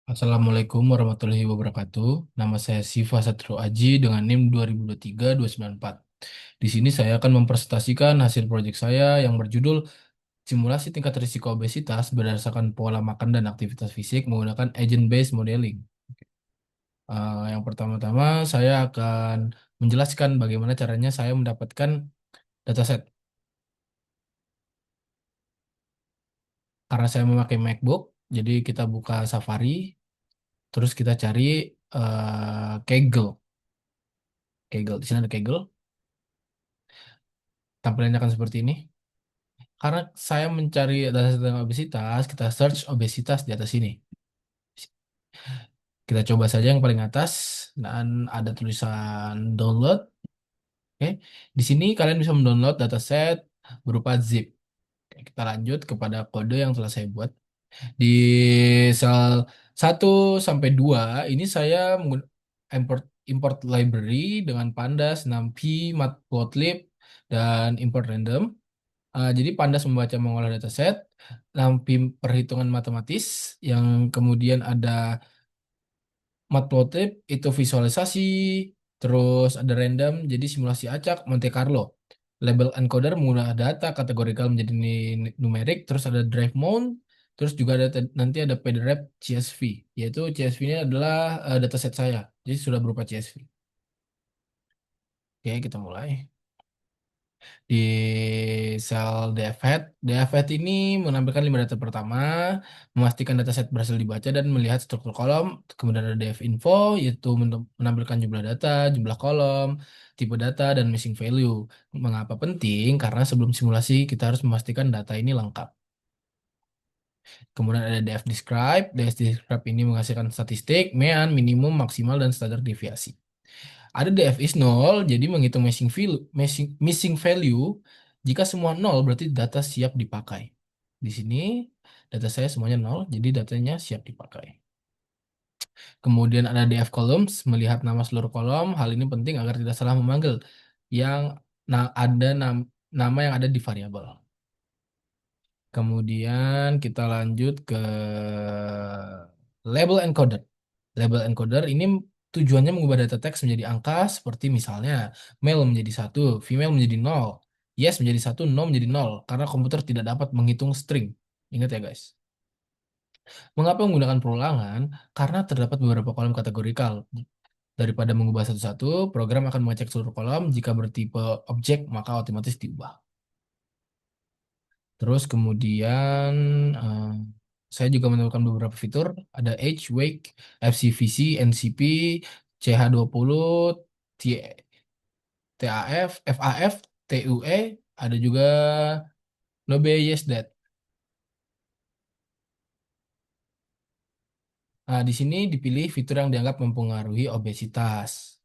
Assalamualaikum warahmatullahi wabarakatuh. Nama saya Siva Satrio Aji dengan NIM 2023-294. Di sini saya akan mempresentasikan hasil proyek saya yang berjudul Simulasi Tingkat Risiko Obesitas berdasarkan pola makan dan aktivitas fisik menggunakan Agent-Based Modeling. Yang pertama-tama saya akan menjelaskan bagaimana caranya saya mendapatkan dataset. Karena saya memakai MacBook, jadi kita buka Safari, terus kita cari Kaggle. Kaggle, di sini ada Kaggle. Tampilannya akan seperti ini. Karena saya mencari data tentang obesitas, kita search obesitas di atas sini. Kita coba saja yang paling atas dan ada tulisan download. Oke. Di sini kalian bisa mendownload dataset berupa zip. Oke, kita lanjut kepada kode yang telah saya buat. Di sel 1 sampai 2 ini saya import import library dengan pandas, numpy, matplotlib, dan import random. Jadi Pandas membaca mengolah dataset, lampim perhitungan matematis, yang kemudian ada matplotlib itu visualisasi, terus ada random jadi simulasi acak Monte Carlo. Label encoder mengubah data kategorikal menjadi numerik, terus ada drive mount, terus juga ada nanti ada PDREP CSV, yaitu CSV ini adalah dataset saya, jadi sudah berupa CSV. Oke, kita mulai. Di sel DFhead. DFhead ini menampilkan 5 data pertama, memastikan dataset berhasil dibaca dan melihat struktur kolom. Kemudian ada DF info, yaitu menampilkan jumlah data, jumlah kolom, tipe data, dan missing value. Mengapa penting? Karena sebelum simulasi kita harus memastikan data ini lengkap. Kemudian ada DF describe. DF describe ini menghasilkan statistik, mean, minimum, maksimal, dan standar deviasi. Ada DF is nol, jadi menghitung missing value. Jika semua nol, berarti data siap dipakai. Di sini data saya semuanya nol, jadi datanya siap dipakai. Kemudian ada DF columns, melihat nama seluruh kolom. Hal ini penting agar tidak salah memanggil yang ada nama yang ada di variabel. Kemudian kita lanjut ke label encoder. Label encoder ini tujuannya mengubah data teks menjadi angka seperti misalnya male menjadi 1, female menjadi 0, yes menjadi 1, no menjadi 0 karena komputer tidak dapat menghitung string. Ingat ya guys. Mengapa menggunakan perulangan? Karena terdapat beberapa kolom kategorikal. Daripada mengubah satu-satu, program akan mengecek seluruh kolom. Jika bertipe objek, maka otomatis diubah. Terus kemudian eh, saya juga menemukan beberapa fitur. Ada Age, Wake, FCVC, NCP, CH20, TAF, FAF, TUE, ada juga Nobe Yes That. Nah, di sini dipilih fitur yang dianggap mempengaruhi obesitas.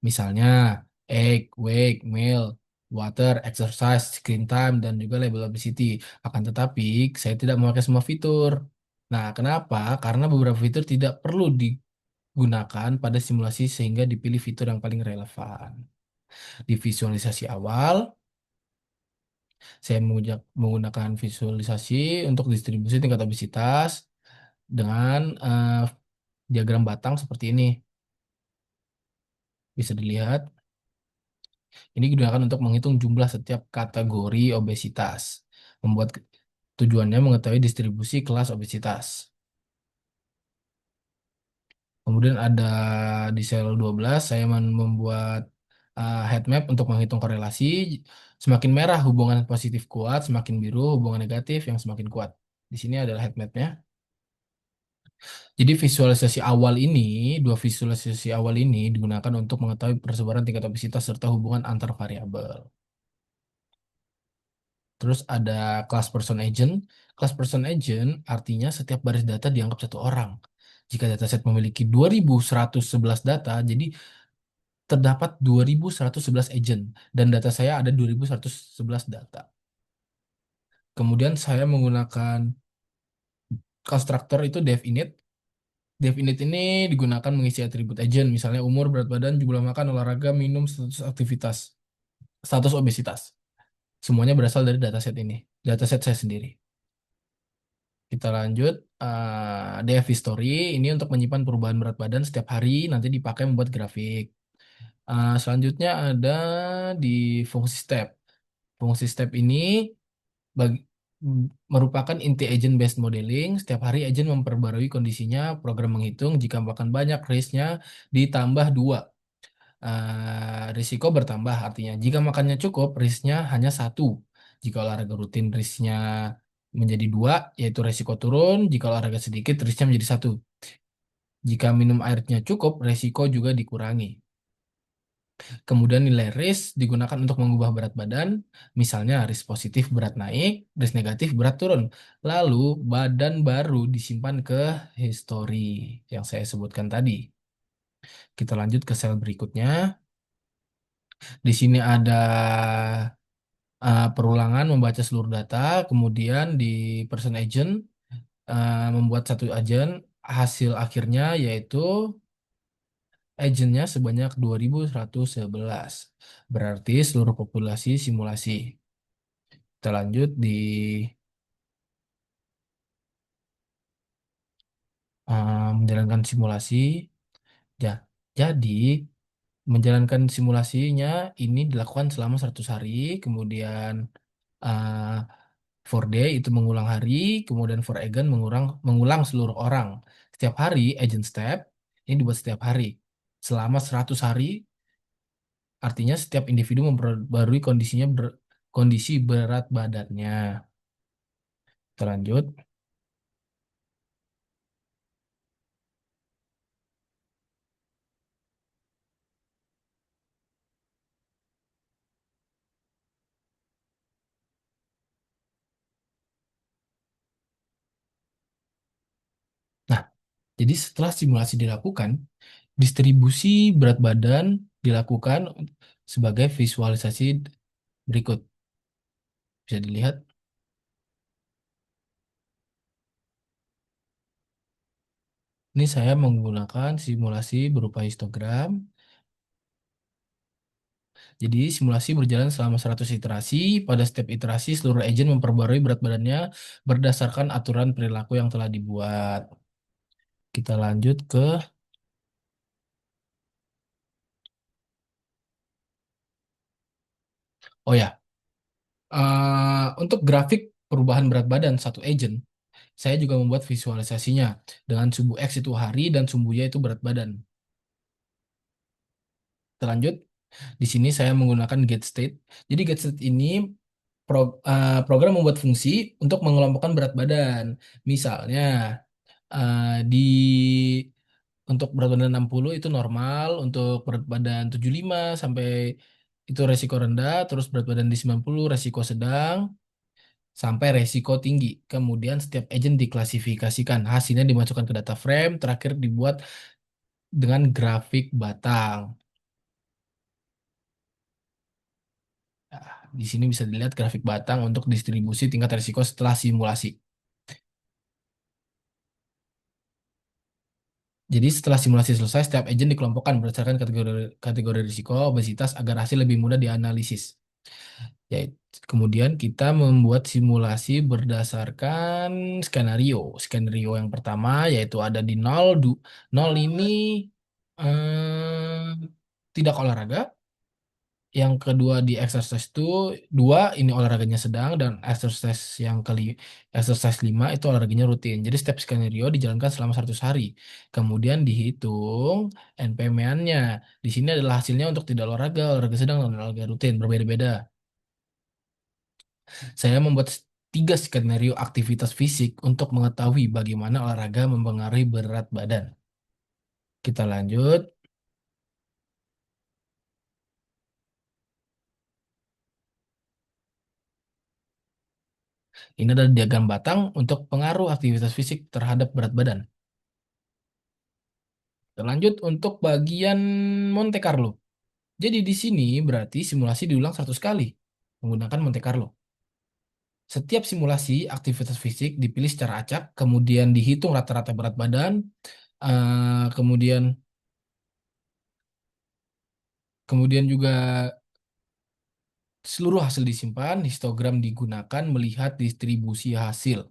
Misalnya egg, wake, meal, water, exercise, screen time, dan juga label obesity. Akan tetapi, saya tidak memakai semua fitur. Nah, kenapa? Karena beberapa fitur tidak perlu digunakan pada simulasi sehingga dipilih fitur yang paling relevan. Di visualisasi awal, saya menggunakan visualisasi untuk distribusi tingkat obesitas dengan diagram batang seperti ini. Bisa dilihat. Ini digunakan untuk menghitung jumlah setiap kategori obesitas. Membuat tujuannya mengetahui distribusi kelas obesitas. Kemudian ada di sel 12 saya membuat heat map untuk menghitung korelasi. Semakin merah hubungan positif kuat, semakin biru hubungan negatif yang semakin kuat. Di sini adalah heat mapnya. Jadi dua visualisasi awal ini digunakan untuk mengetahui persebaran tingkat obesitas serta hubungan antar variabel. Terus ada class person agent. Class person agent artinya setiap baris data dianggap satu orang. Jika dataset memiliki 2111 data, jadi terdapat 2111 agent dan data saya ada 2111 data. Kemudian saya menggunakan constructor itu definite. Definite ini digunakan mengisi atribut agent, misalnya umur, berat badan, jumlah makan, olahraga, minum, status aktivitas, status obesitas. Semuanya berasal dari dataset ini, dataset saya sendiri. Kita lanjut. DF History ini untuk menyimpan perubahan berat badan setiap hari nanti dipakai membuat grafik. Selanjutnya ada di fungsi step. Fungsi step ini bagi- merupakan inti agent based modeling. Setiap hari agent memperbarui kondisinya, program menghitung jika makan banyak, risknya ditambah dua. Risiko bertambah artinya jika makannya cukup, risknya hanya satu. Jika olahraga rutin, risknya menjadi dua, yaitu risiko turun. Jika olahraga sedikit, risknya menjadi satu. Jika minum airnya cukup, risiko juga dikurangi. Kemudian nilai risk digunakan untuk mengubah berat badan, misalnya risk positif berat naik, risk negatif berat turun. Lalu badan baru disimpan ke history yang saya sebutkan tadi. Kita lanjut ke sel berikutnya. Di sini ada perulangan membaca seluruh data, kemudian di person agent membuat satu agent, hasil akhirnya yaitu agentnya sebanyak 2111. Berarti seluruh populasi simulasi. Kita lanjut di menjalankan simulasi. Ya, jadi menjalankan simulasinya ini dilakukan selama 100 hari, kemudian uh, for day itu mengulang hari, kemudian for agent mengulang seluruh orang. Setiap hari agent step ini dibuat setiap hari. Selama 100 hari, artinya setiap individu memperbarui kondisi berat badannya. Kita lanjut. Nah, jadi setelah simulasi dilakukan, distribusi berat badan dilakukan sebagai visualisasi berikut. Bisa dilihat. Ini saya menggunakan simulasi berupa histogram. Jadi simulasi berjalan selama 100 iterasi. Pada setiap iterasi seluruh agent memperbarui berat badannya berdasarkan aturan perilaku yang telah dibuat. Kita lanjut ke, oh ya, untuk grafik perubahan berat badan satu agent, saya juga membuat visualisasinya dengan sumbu X itu hari dan sumbu Y itu berat badan. Kita lanjut. Di sini saya menggunakan get state. Jadi get state ini program membuat fungsi untuk mengelompokkan berat badan. Misalnya di untuk berat badan 60 itu normal, untuk berat badan 75 sampai itu resiko rendah, terus berat badan di 90 resiko sedang sampai resiko tinggi. Kemudian setiap agent diklasifikasikan, hasilnya dimasukkan ke data frame, terakhir dibuat dengan grafik batang. Nah, di sini bisa dilihat grafik batang untuk distribusi tingkat risiko setelah simulasi. Jadi setelah simulasi selesai, setiap agent dikelompokkan berdasarkan kategori kategori risiko obesitas agar hasil lebih mudah dianalisis. Yaitu, kemudian kita membuat simulasi berdasarkan skenario. Skenario yang pertama yaitu ada di 0, 0 ini tidak olahraga. Yang kedua di exercise itu dua ini olahraganya sedang dan exercise 5 itu olahraganya rutin. Jadi step skenario dijalankan selama 100 hari. Kemudian dihitung NPM-nya. Di sini adalah hasilnya untuk tidak olahraga, olahraga sedang dan olahraga rutin berbeda-beda. Saya membuat tiga skenario aktivitas fisik untuk mengetahui bagaimana olahraga mempengaruhi berat badan. Kita lanjut. Ini adalah diagram batang untuk pengaruh aktivitas fisik terhadap berat badan. Lanjut untuk bagian Monte Carlo. Jadi di sini berarti simulasi diulang 100 kali menggunakan Monte Carlo. Setiap simulasi aktivitas fisik dipilih secara acak, kemudian dihitung rata-rata berat badan, kemudian kemudian juga seluruh hasil disimpan, histogram digunakan melihat distribusi hasil.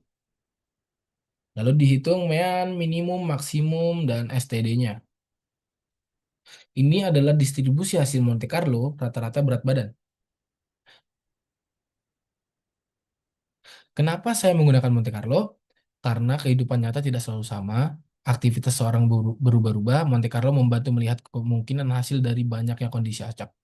Lalu dihitung mean, minimum, maksimum, dan STD-nya. Ini adalah distribusi hasil Monte Carlo rata-rata berat badan. Kenapa saya menggunakan Monte Carlo? Karena kehidupan nyata tidak selalu sama. Aktivitas seorang berubah-ubah. Monte Carlo membantu melihat kemungkinan hasil dari banyaknya kondisi acak.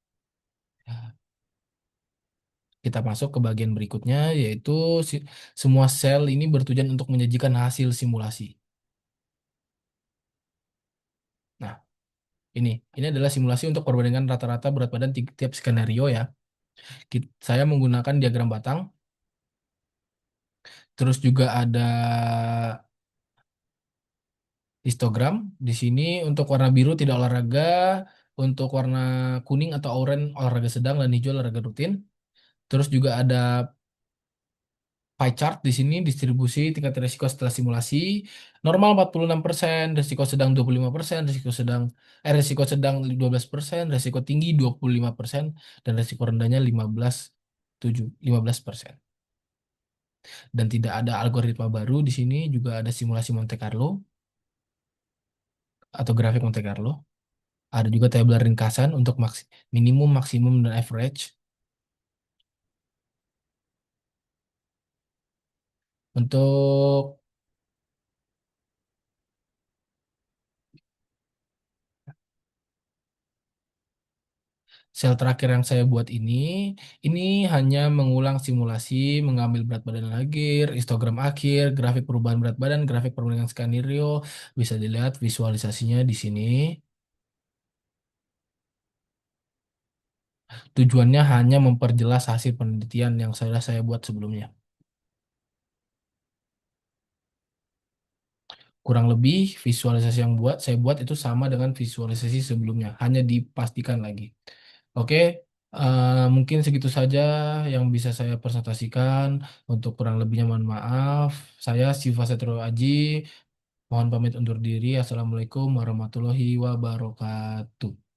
Kita masuk ke bagian berikutnya, yaitu semua sel ini bertujuan untuk menyajikan hasil simulasi. Nah, ini adalah simulasi untuk perbandingan rata-rata berat badan tiap skenario ya. Saya menggunakan diagram batang, terus juga ada histogram. Di sini untuk warna biru tidak olahraga, untuk warna kuning atau oranye olahraga sedang dan hijau olahraga rutin. Terus juga ada pie chart di sini distribusi tingkat risiko setelah simulasi. Normal 46%, risiko sedang 25%, risiko sedang 12%, risiko tinggi 25%, dan risiko rendahnya 15%. Dan tidak ada algoritma baru di sini, juga ada simulasi Monte Carlo atau grafik Monte Carlo. Ada juga tabel ringkasan untuk minimum, maksimum, dan average. Untuk sel terakhir yang saya buat ini hanya mengulang simulasi, mengambil berat badan akhir, histogram akhir, grafik perubahan berat badan, grafik perbandingan skenario, bisa dilihat visualisasinya di sini. Tujuannya hanya memperjelas hasil penelitian yang sudah saya buat sebelumnya. Kurang lebih visualisasi yang saya buat itu sama dengan visualisasi sebelumnya, hanya dipastikan lagi. Oke, mungkin segitu saja yang bisa saya presentasikan. Untuk kurang lebihnya mohon maaf. Saya Siva Setro Aji, mohon pamit undur diri. Assalamualaikum warahmatullahi wabarakatuh.